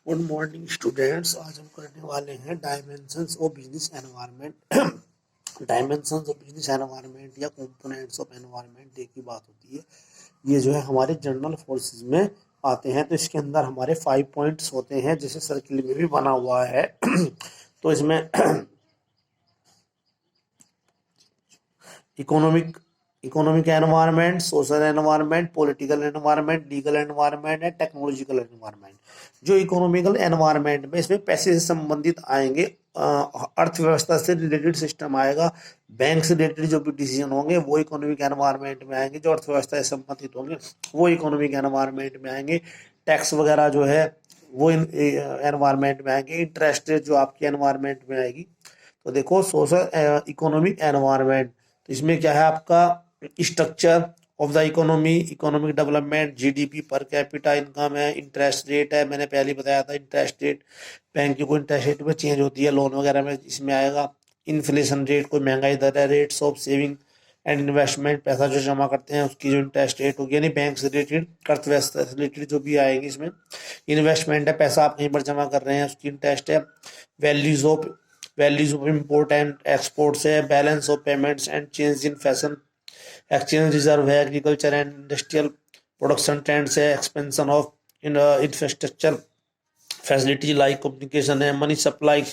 Good morning students. आज हम करने वाले हैं dimensions of business environment. Dimensions of business environment या कंपोनेंट्स ऑफ एनवायरनमेंट एक ही बात होती है। ये जो है हमारे जनरल फोर्सेस में आते हैं। तो इसके अंदर हमारे 5 पॉइंट्स होते हैं, जैसे सर्किल में भी बना हुआ है। तो इसमें economic economic environment, social environment, political environment, legal environment and technological environment. जो इकोनॉमिकल एनवायरनमेंट में इसमें पैसे से संबंधित आएंगे, अर्थव्यवस्था से रिलेटेड सिस्टम आएगा, बैंक से रिलेटेड जो भी डिसीजन होंगे वो इकोनॉमिक एनवायरनमेंट में आएंगे। जो अर्थव्यवस्था से संबंधित होंगे वो इकोनॉमिक एनवायरनमेंट में आएंगे। टैक्स वगैरह जो है वो एनवायरनमेंट में आएंगे। इंटरेस्ट रेट जो आपकी एनवायरनमेंट में आएगी। तो देखो, सोशल इकोनॉमिक एनवायरनमेंट, तो इसमें क्या है आपका structure of the economy, economic development, GDP, per capita income है, इंटरेस्ट रेट है, मैंने पहले बताया था इंटरेस्ट रेट, बैंक की कोई इंटरेस्ट रेट में चेंज होती है लोन वगैरह में, इसमें आएगा। इन्फ्लेशन रेट, कोई महंगाई दर है, rates of saving and investment, पैसा जो जमा करते हैं उसकी जो इंटरेस्ट रेट होगी, यानी बैंक से रिलेटेड, अर्थव्यवस्था से रिलेटेड जो भी आएगी इसमें। इन्वेस्टमेंट है, पैसा आप कहीं पर जमा कर रहे हैं उसकी इंटरेस्ट है। Values of import and exports है। Balance of payments and change in fashion, exchange reserve है। Agriculture and industrial production trends है। Expansion of infrastructure facility like communication है। मनी सप्लाई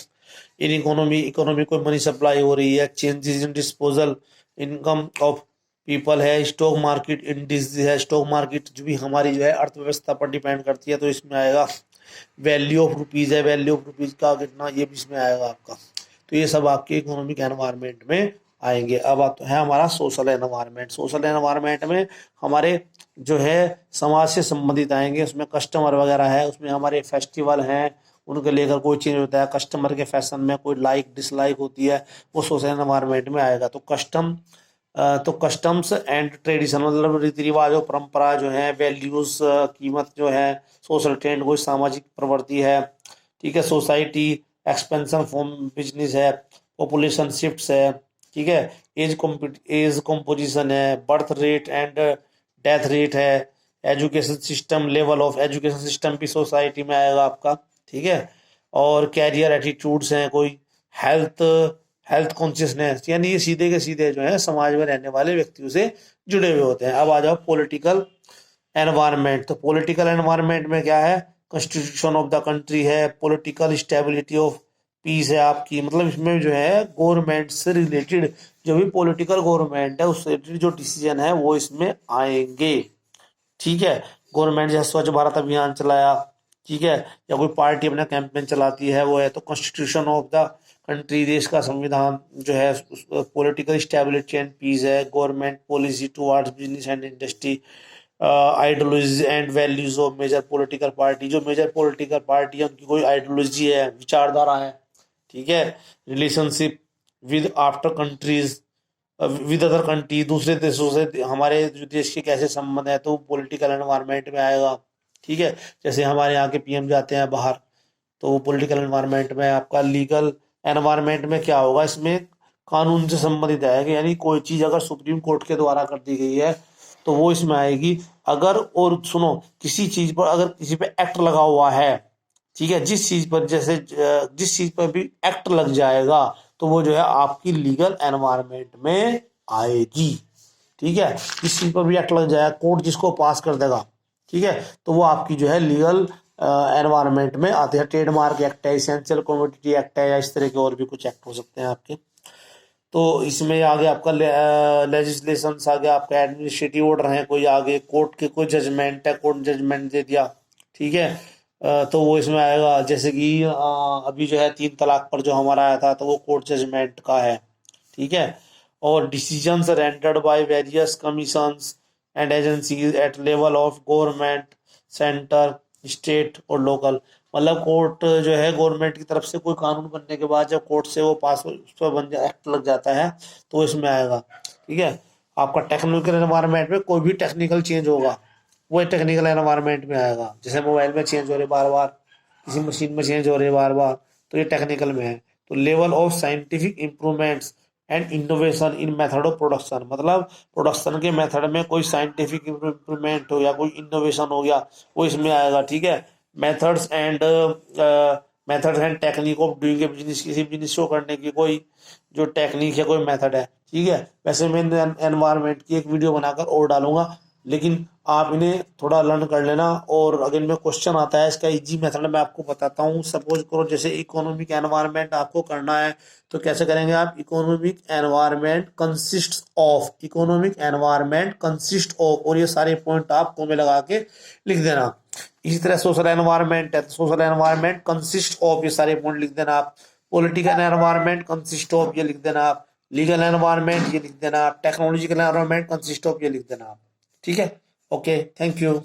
इन इकोनॉमी को मनी सप्लाई हो रही है। Changes in disposal income of people है। Stock market indices है। Stock market जो भी हमारी जो है अर्थव्यवस्था पर डिपेंड करती है, तो इसमें आएगा। वैल्यू ऑफ रुपीज़ है, वैल्यू ऑफ रुपीज़ का कितना, ये भी इसमें आएगा आपका। तो ये सब आपके इकोनॉमिक एनवायरनमेंट में आएंगे। अब आता है हमारा सोशल एनवायरनमेंट। सोशल एनवायरनमेंट में हमारे जो है समाज से संबंधित आएंगे। उसमें कस्टमर वगैरह है, उसमें हमारे फेस्टिवल हैं, उनके लेकर कोई चेंज होता है। कस्टमर के फैशन में कोई लाइक डिसलाइक होती है, वो सोशल एनवायरनमेंट में आएगा। तो कस्टम्स एंड ट्रेडिशन, मतलब रीति रिवाज और परंपरा जो है, वैल्यूज, कीमत जो है, सोशल ट्रेंड कोई सामाजिक प्रवृत्ति है। ठीक है। सोसाइटी एक्सपेंशन फॉर्म बिजनेस है। पॉपुलेशन शिफ्ट्स है। ठीक है। एज कंपोजिशन है। Birth rate and death rate है। Education system, level of education system भी सोसाइटी में आएगा आपका। ठीक है। और कैरियर एटीट्यूड्स हैं, कोई हेल्थ हेल्थ कॉन्शियसनेस, यानी ये सीधे के सीधे जो है समाज में रहने वाले व्यक्तियों से जुड़े हुए होते हैं। अब आ जाओ पॉलिटिकल एनवायरनमेंट। तो पॉलिटिकल एनवायरनमेंट में क्या है? कॉन्स्टिट्यूशन ऑफ द कंट्री है। पॉलिटिकल स्टेबिलिटी ऑफ पीस है आपकी, मतलब इसमें जो है गवर्नमेंट से रिलेटेड जो भी पॉलिटिकल गवर्नमेंट है उससे रिलेटेड जो डिसीजन है वो इसमें आएंगे। ठीक है। गवर्नमेंट जैसे स्वच्छ भारत अभियान चलाया, ठीक है, या कोई पार्टी अपना कैंपेन चलाती है, वो है। तो कॉन्स्टिट्यूशन ऑफ द कंट्री, देश का संविधान जो है। पॉलिटिकल स्टेबिलिटी एंड पीस है। Government policy towards business and industry, ideologies and values of major political party, जो मेजर पॉलिटिकल पार्टी है उनकी कोई आइडियोलॉजी है, विचारधारा है। ठीक है। Relationship with after countries, with other country, दूसरे देशों से हमारे जो देश के कैसे संबंध है, तो पॉलिटिकल एनवायरनमेंट में आएगा। ठीक है। जैसे हमारे यहाँ के पीएम जाते हैं बाहर, तो वो पॉलिटिकल एनवायरनमेंट में। आपका लीगल एनवायरनमेंट में क्या होगा? इसमें कानून से संबंधित आएगा, यानी कोई चीज अगर सुप्रीम कोर्ट के द्वारा कर दी गई है तो वो इसमें आएगी। अगर, और सुनो, किसी चीज पर अगर किसी पे एक्ट लगा हुआ है, ठीक है, जिस चीज पर, जैसे जिस चीज पर भी एक्ट लग जाएगा तो वो जो है आपकी लीगल एनवायरनमेंट में आएगी। ठीक है। जिस चीज पर भी एक्ट लग जाएगा, कोर्ट जिसको पास कर देगा, ठीक है, तो वो आपकी जो है लीगल एनवायरनमेंट में आते हैं। ट्रेडमार्क एक्ट है, इसेंशियल कमोडिटी एक्ट है, या इस तरह के और भी कुछ एक्ट हो सकते हैं आपके। तो इसमें आगे आपका लेजिस्लेशन आ गया, आपका एडमिनिस्ट्रेटिव ऑर्डर है, कोई आगे कोर्ट के कोई जजमेंट है, कोर्ट जजमेंट दे दिया, ठीक है, तो वो इसमें आएगा। जैसे कि अभी जो है 3 तलाक पर जो हमारा आया था, तो वो कोर्ट जजमेंट का है। ठीक है। और decisions rendered by various commissions and agencies at level of government, centre, state और लोकल, मतलब कोर्ट जो है गवर्नमेंट की तरफ से कोई कानून बनने के बाद जब कोर्ट से वो पास उस पर बन जाए, एक्ट लग जाता है, तो वो इसमें आएगा। ठीक है। आपका टेक्निकल एनवायरनमेंट में कोई भी टेक्निकल चेंज होगा वो टेक्निकल एनवायरनमेंट में आएगा। जैसे मोबाइल में चेंज हो रहे बार बार, किसी मशीन में चेंज हो रहे बार बार, तो ये टेक्निकल में है। तो level of scientific improvements and innovation in method of production, मतलब प्रोडक्शन के मेथड में कोई साइंटिफिक इम्प्रूवमेंट हो या कोई इनोवेशन हो गया, वो इसमें आएगा। ठीक है। Methods and technique of doing a business, किसी बिजनेस को करने की कोई जो टेक्निक है, कोई मेथड है, ठीक है। वैसे मैं एनवायरनमेंट की एक वीडियो बनाकर और डालूंगा, लेकिन आप इन्हें थोड़ा लर्न कर लेना। और अगर में क्वेश्चन आता है इसका इजी मेथड मैं आपको बताता हूँ। सपोज करो जैसे इकोनॉमिक एनवायरनमेंट आपको करना है, तो कैसे करेंगे आप? इकोनॉमिक एनवायरनमेंट कंसिस्ट ऑफ, और ये सारे पॉइंट आप कोमे लगा के लिख देना। इसी तरह सोशल एनवायरनमेंट है, तो सोशल एनवायरनमेंट कंसिस्ट ऑफ, ये सारे पॉइंट लिख देना आप। पॉलिटिकल एनवायरनमेंट कंसिस्ट ऑफ, ये लिख देना आप। लीगल एनवायरनमेंट, ये लिख देना आप। टेक्नोलॉजिकल एनवायरनमेंट कंसिस्ट ऑफ, ये लिख देना आप। ठीक है, ओके, थैंक यू।